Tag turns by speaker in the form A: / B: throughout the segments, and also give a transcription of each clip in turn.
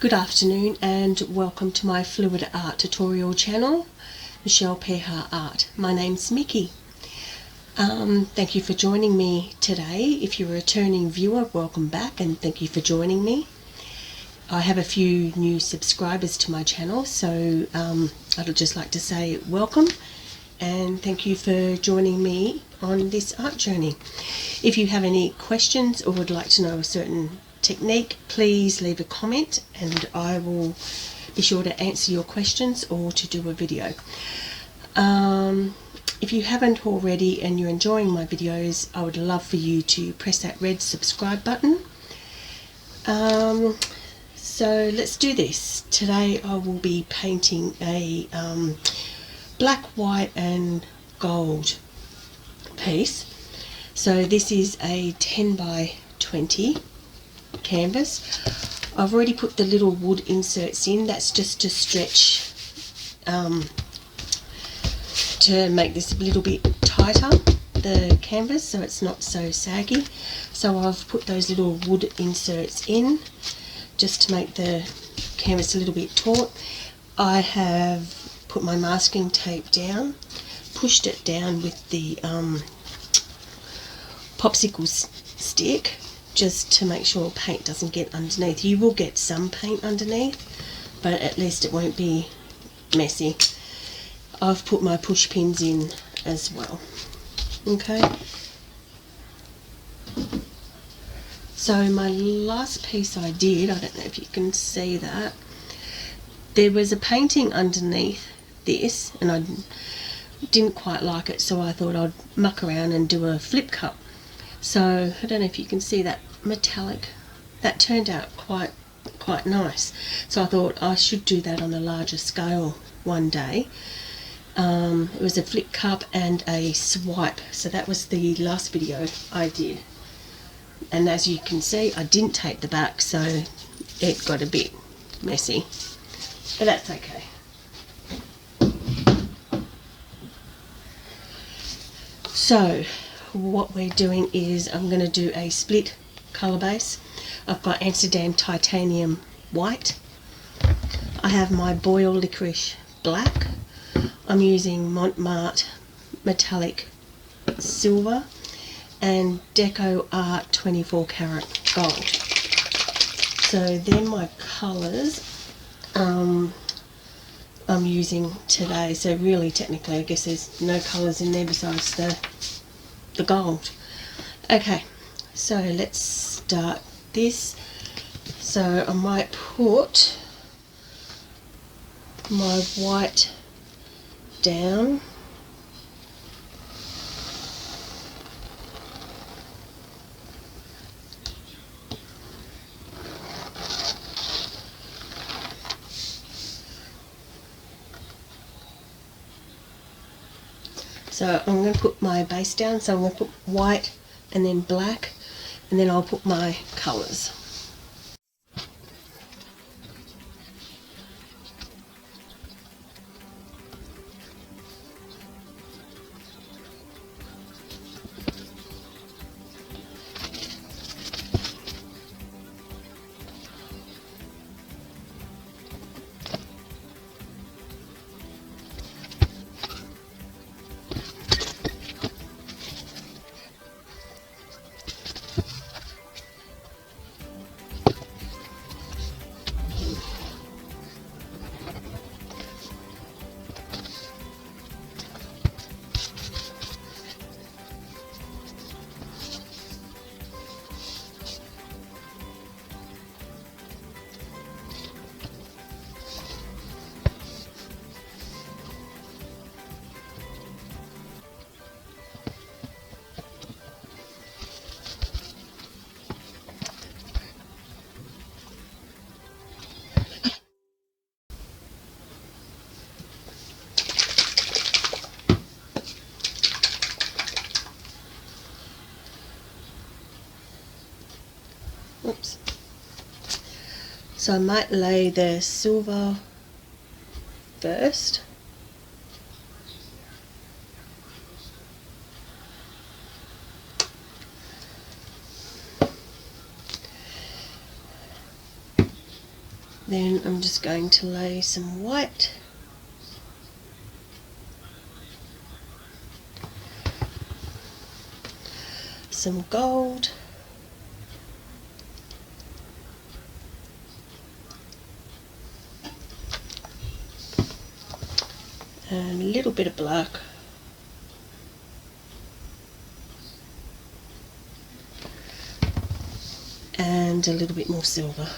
A: Good afternoon and welcome to my Fluidart tutorial channel, Michelle Peha Art. My name's Micky. Thank you for joining me today. If you're a returning viewer, welcome back and thank you for joining me. I have a few new subscribers to my channel, so I'd just like to say welcome and thank you for joining me on this art journey. If you have any questions or would like to know a certain technique, please leave a comment and I will be sure to answer your questions or to do a video. If you haven't already and you're enjoying my videos, I would love for you to press that red subscribe button. So let's do this. Today I will be painting a black, white and gold piece. So this is a 10 by 20 canvas. I've already put the little wood inserts in. That's just to stretch, to make this a little bit tighter, the canvas, so it's not so saggy. So I've put those little wood inserts in just to make the canvas a little bit taut. I have put my masking tape down, pushed it down with the popsicle stick, just to make sure paint doesn't get underneath. You will get some paint underneath, but at least it won't be messy. I've put my push pins in as well. Okay. So my last piece I did, I don't know if you can see that, there was a painting underneath this and I didn't quite like it, so I thought I'd muck around and do a flip cup. So I don't know if you can see that metallic, that turned out quite nice. So I thought I should do that on a larger scale one day. It was a flip cup and a swipe, so that was the last video I did. And as you can see, I didn't tape the back, so it got a bit messy, but that's okay. So what we're doing is I'm going to do a split colour base. I've got Amsterdam titanium white. I have my Boyle licorice black. I'm using Mont metallic silver and DecoArt 24 karat gold. So they're my colours I'm using today. So really technically I guess there's no colours in there besides the gold. Okay, so let's start this. So I might put my white down, so I'm going to put my base down, so I'm going to put white and then black and then I'll put my colours. Oops. So I might lay the silver first. Then I'm just going to lay some white. Some gold. And a little bit of black. And a little bit more silver.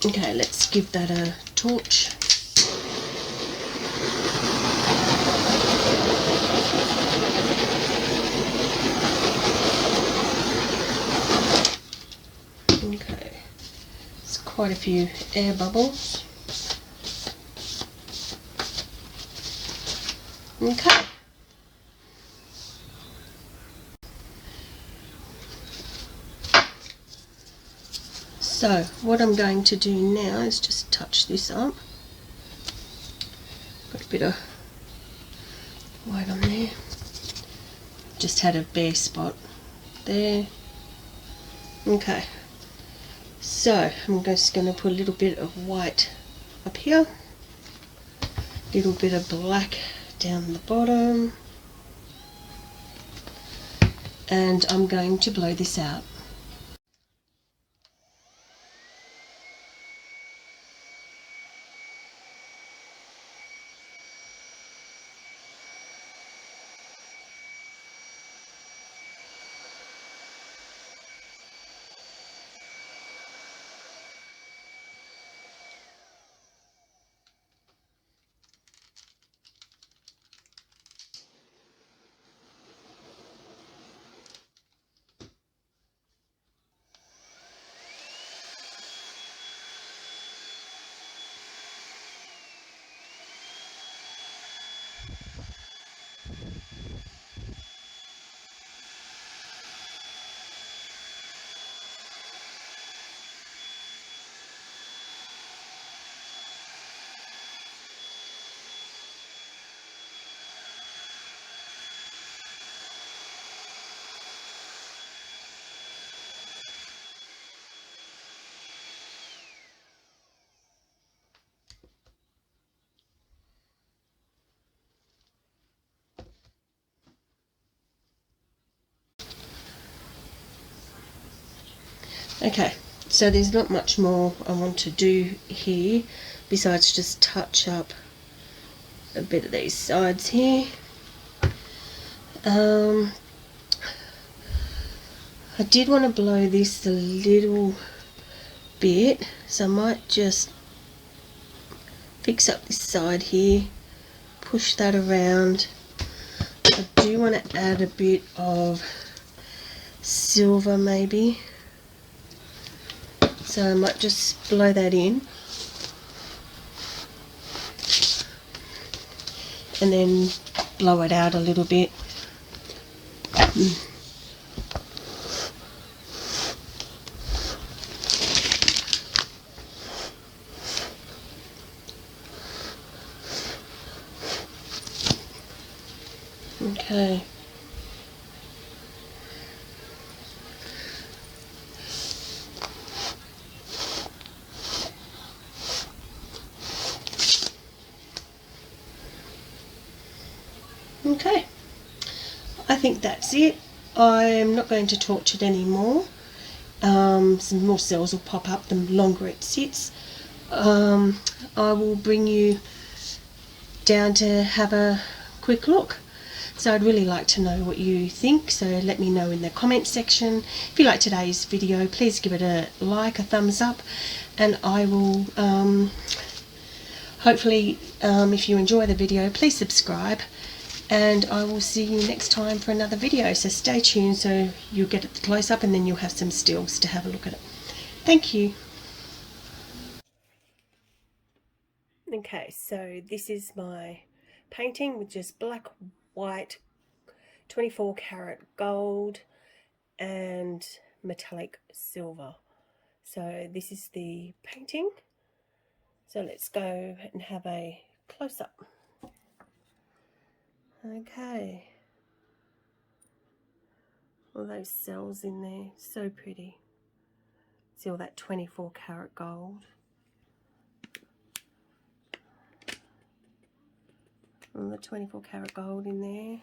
A: Okay, let's give that a torch. Okay, it's quite a few air bubbles. Okay. So what I'm going to do now is just touch this up. Got a bit of white on there. Just had a bare spot there. Okay. So I'm just going to put a little bit of white up here. A little bit of black down the bottom. And I'm going to blow this out. Okay, so there's not much more I want to do here besides just touch up a bit of these sides here. I did want to blow this a little bit, so I might just fix up this side here, push that around. I do want to add a bit of silver maybe, so I might just blow that in and then blow it out a little bit. Okay. Okay, I think that's it. I'm not going to torch it anymore. Some more cells will pop up the longer it sits. I will bring you down to have a quick look. So I'd really like to know what you think, so let me know in the comment section. If you like today's video, please give it a like, a thumbs up, and I will hopefully, if you enjoy the video, please subscribe, and I will see you next time for another video. So stay tuned, so you'll get it close up and then you'll have some stills to have a look at it. Thank you. Okay, so this is my painting with just black, white, 24 karat gold and metallic silver. So this is the painting. So let's go and have a close-up. Okay. All those cells in there, so pretty. See all that 24 karat gold. All the 24 karat gold in there.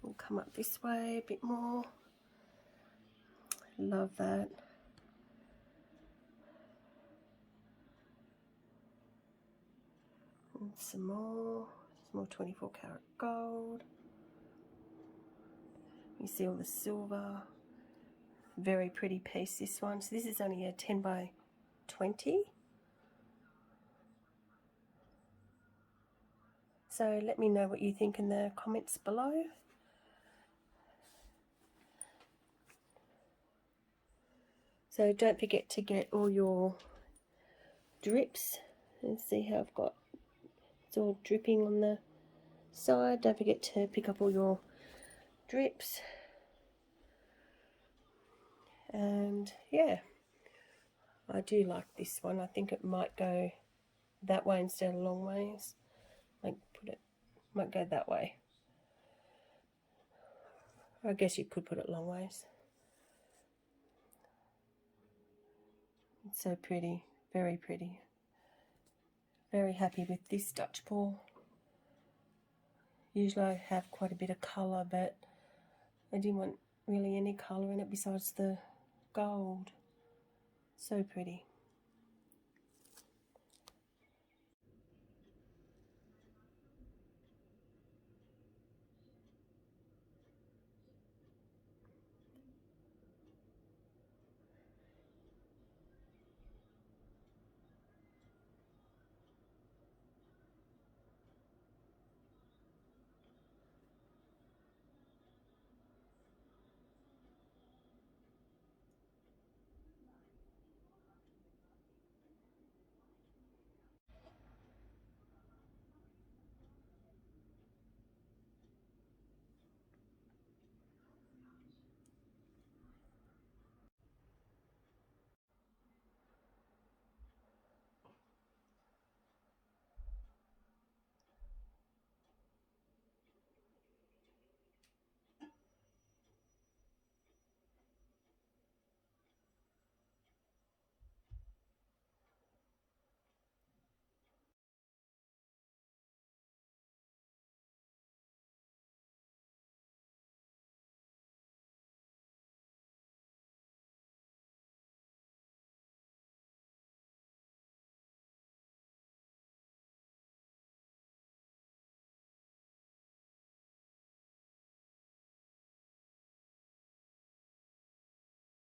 A: We'll come up this way a bit more. Love that. And some more 24 karat gold. You see all the silver. Very pretty piece, this one. So this is only a 10 by 20. So let me know what you think in the comments below. So don't forget to get all your drips. And see how I've got, it's all dripping on the side. Don't forget to pick up all your drips. And yeah, I do like this one. I think it might go that way instead of long ways. Might go that way. I guess you could put it long ways. It's so pretty, very pretty. Very happy with this dutchpour. Usually I have quite a bit of colour, but I didn't want really any colour in it besides the gold. So pretty.